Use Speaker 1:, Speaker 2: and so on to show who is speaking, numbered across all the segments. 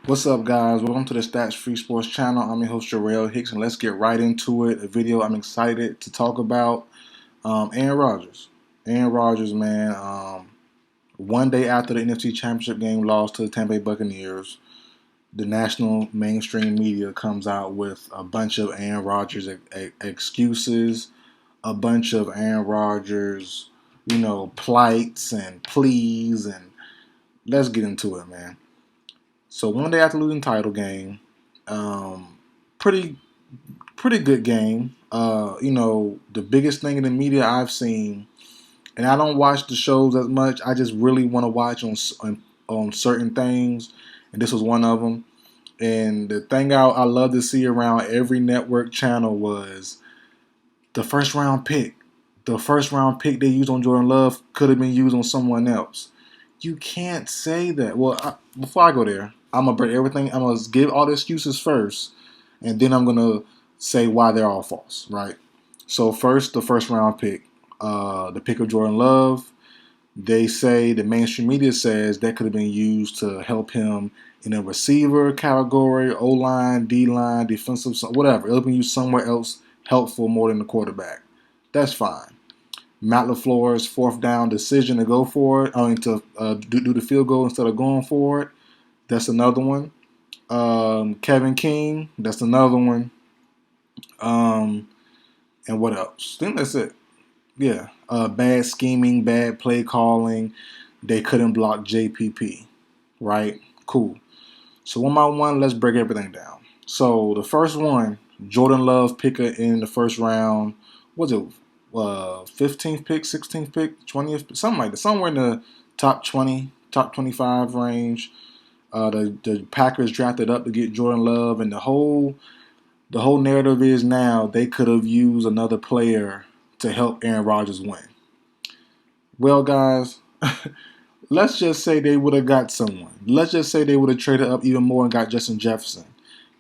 Speaker 1: What's up, guys? Welcome to the Stats Free Sports channel. I'm your host, Jarrell Hicks, and let's get right into it. A video I'm excited to talk about. Aaron Rodgers. Aaron Rodgers, man. One day after the NFC Championship game lost to the Tampa Bay Buccaneers, the national mainstream media comes out with a bunch of Aaron Rodgers excuses, a bunch of Aaron Rodgers, plights and pleas, and let's get into it, man. So one day after losing title game, um, pretty pretty good game. The biggest thing in the media I've seen, and I don't watch the shows as much. I just really want to watch on certain things, and this was one of them. And the thing I love to see around every network channel was the first round pick. The first round pick they used on Jordan Love could have been used on someone else. You can't say that. Before I go there, I'm gonna break everything. I'm gonna give all the excuses first, and then I'm gonna say why they're all false. Right. So first, the first round pick, the pick of Jordan Love. They say the mainstream media says that could have been used to help him in a receiver category, O line, D line, defensive, whatever. It'll be used somewhere else helpful more than the quarterback. That's fine. Matt LaFleur's fourth down decision to go for it, to do the field goal instead of going for it. That's another one. Kevin King, that's another one. Um, and what else? I think that's it. Yeah. Bad scheming, bad play calling. They couldn't block JPP. Right? Cool. So one by one, let's break everything down. So the first one, Jordan Love picker in the first round. Was it 15th pick, 16th pick, 20th, something like that, somewhere in the top 20, top 25 range. The Packers drafted up to get Jordan Love, and the whole narrative is now they could have used another player to help Aaron Rodgers win. Well, guys, let's just say they would have got someone. Let's just say they would have traded up even more and got Justin Jefferson,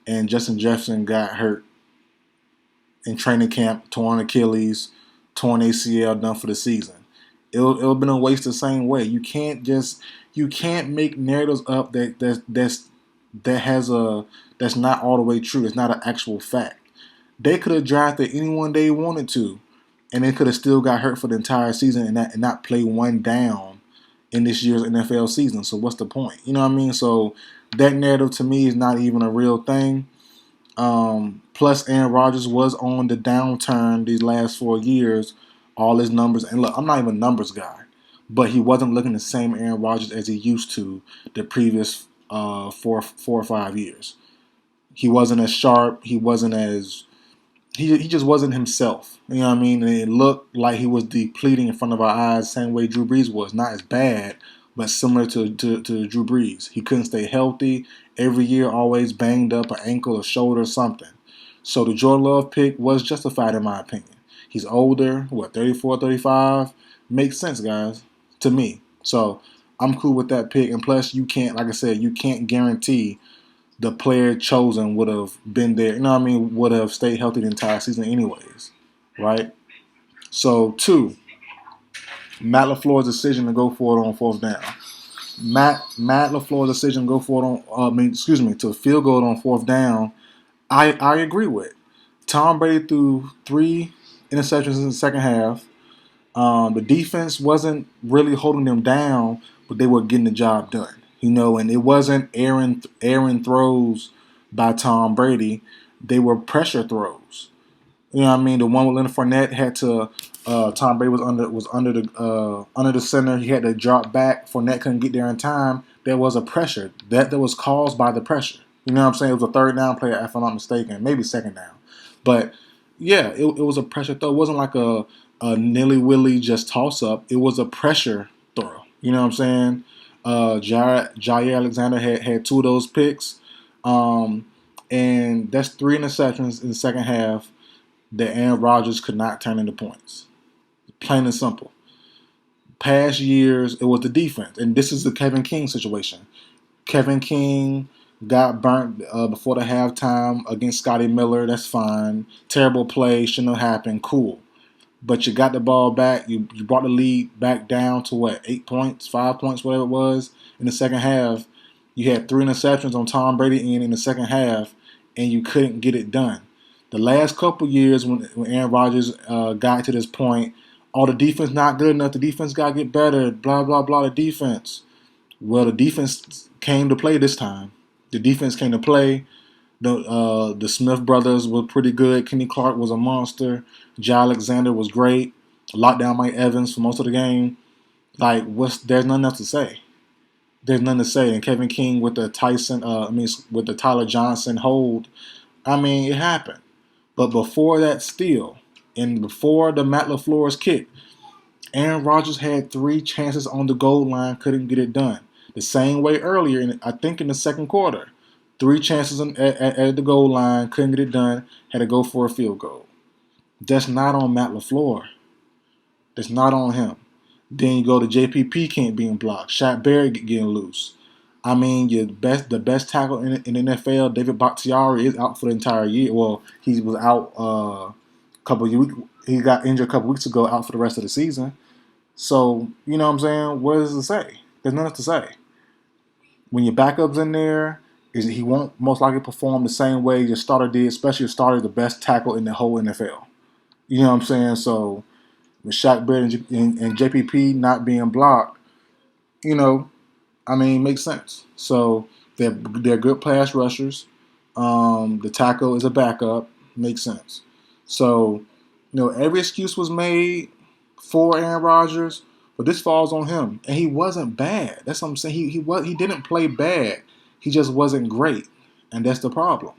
Speaker 1: and Justin Jefferson got hurt in training camp, torn Achilles, torn ACL, done for the season. It'll have been a waste the same way. You can't make narratives up that's not all the way true. It's not an actual fact. They could have drafted anyone they wanted to, and they could have still got hurt for the entire season and not play one down in this year's NFL season. So what's the point? You know what I mean? So that narrative to me is not even a real thing. Plus, Aaron Rodgers was on the downturn these last 4 years. All his numbers, and look, I'm not even a numbers guy, but he wasn't looking the same Aaron Rodgers as he used to the previous 4 or 5 years. He wasn't as sharp. He wasn't as he just wasn't himself. You know what I mean? And it looked like he was depleting in front of our eyes, same way Drew Brees was. Not as bad, but similar to Drew Brees. He couldn't stay healthy. Every year, always banged up an ankle, a shoulder, something. So the Jordan Love pick was justified in my opinion. He's older, 34, 35. Makes sense, guys, to me. So I'm cool with that pick. And plus, you can't, like I said, you can't guarantee the player chosen would have been there, you know what I mean, would have stayed healthy the entire season anyways, right? So, two, Matt LaFleur's decision to go for it on fourth down. Matt LaFleur's decision to go for it to field goal on fourth down, I agree with. Tom Brady threw 3 interceptions in the second half. The defense wasn't really holding them down, but they were getting the job done. And it wasn't Aaron throws by Tom Brady. They were pressure throws. You know what I mean? The one with Leonard Fournette had to. Tom Brady was under the center. He had to drop back. Fournette couldn't get there in time. There was a pressure that was caused by the pressure. You know what I'm saying? It was a third down play, if I'm not mistaken, maybe second down. But yeah, it was a pressure throw. It wasn't like a nilly willy just toss up. It was a pressure throw. You know what I'm saying? Jair Alexander had 2 of those picks, and that's 3 interceptions in the second half that Aaron Rodgers could not turn into points. Plain and simple. Past years, it was the defense, and this is the Kevin King situation. Kevin King got burnt before the halftime against Scotty Miller. That's fine. Terrible play, shouldn't have happened. Cool. But you got the ball back. You brought the lead back down to 8 points, 5 points, whatever it was in the second half. You had 3 interceptions on Tom Brady in the second half, and you couldn't get it done. The last couple years when Aaron Rodgers got to this point, all the defense not good enough. The defense got to get better. Blah blah blah. The defense. Well, the defense came to play this time. The defense came to play. The Smith brothers were pretty good. Kenny Clark was a monster. Jay Alexander was great. Locked down Mike Evans for most of the game. Like, there's nothing else to say. There's nothing to say. And Kevin King with the with the Tyler Johnson hold. I mean, it happened. But before that steal, and before the Matt LaFleur's kick, Aaron Rodgers had 3 chances on the goal line, couldn't get it done. The same way earlier, I think in the second quarter. 3 chances at the goal line, couldn't get it done, had to go for a field goal. That's not on Matt LaFleur. That's not on him. Then you go to JPP can't be blocked. Shaq Barrett getting loose. I mean, the best tackle in the NFL, David Bakhtiari, is out for the entire year. Well, he was out he got injured a couple weeks ago, out for the rest of the season. So, you know what I'm saying? What does it say? There's nothing to say. When your backup's in there, he won't most likely perform the same way your starter did, especially your starter, the best tackle in the whole NFL. You know what I'm saying? So, with Shaq Barrett and JPP not being blocked, you know, I mean, makes sense. So they're good pass rushers. The tackle is a backup. Makes sense. So, every excuse was made for Aaron Rodgers, but this falls on him, and he wasn't bad. That's what I'm saying. He didn't play bad. He just wasn't great, and that's the problem.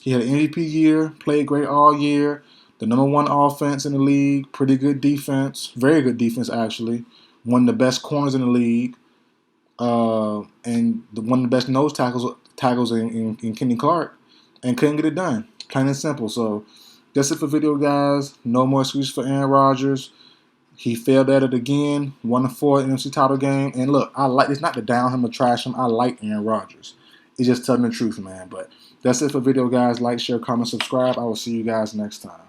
Speaker 1: He had an MVP year, played great all year. The number 1 offense in the league, pretty good defense, very good defense actually. One of the best corners in the league. And one of the best nose tackles in Kenny Clark, and couldn't get it done. Plain and simple. So that's it for video, guys. No more excuses for Aaron Rodgers. He failed at it again. 1-4 NFC title game. And look, it's not to down him or trash him. I like Aaron Rodgers. It's just telling the truth, man. But that's it for video, guys. Like, share, comment, subscribe. I will see you guys next time.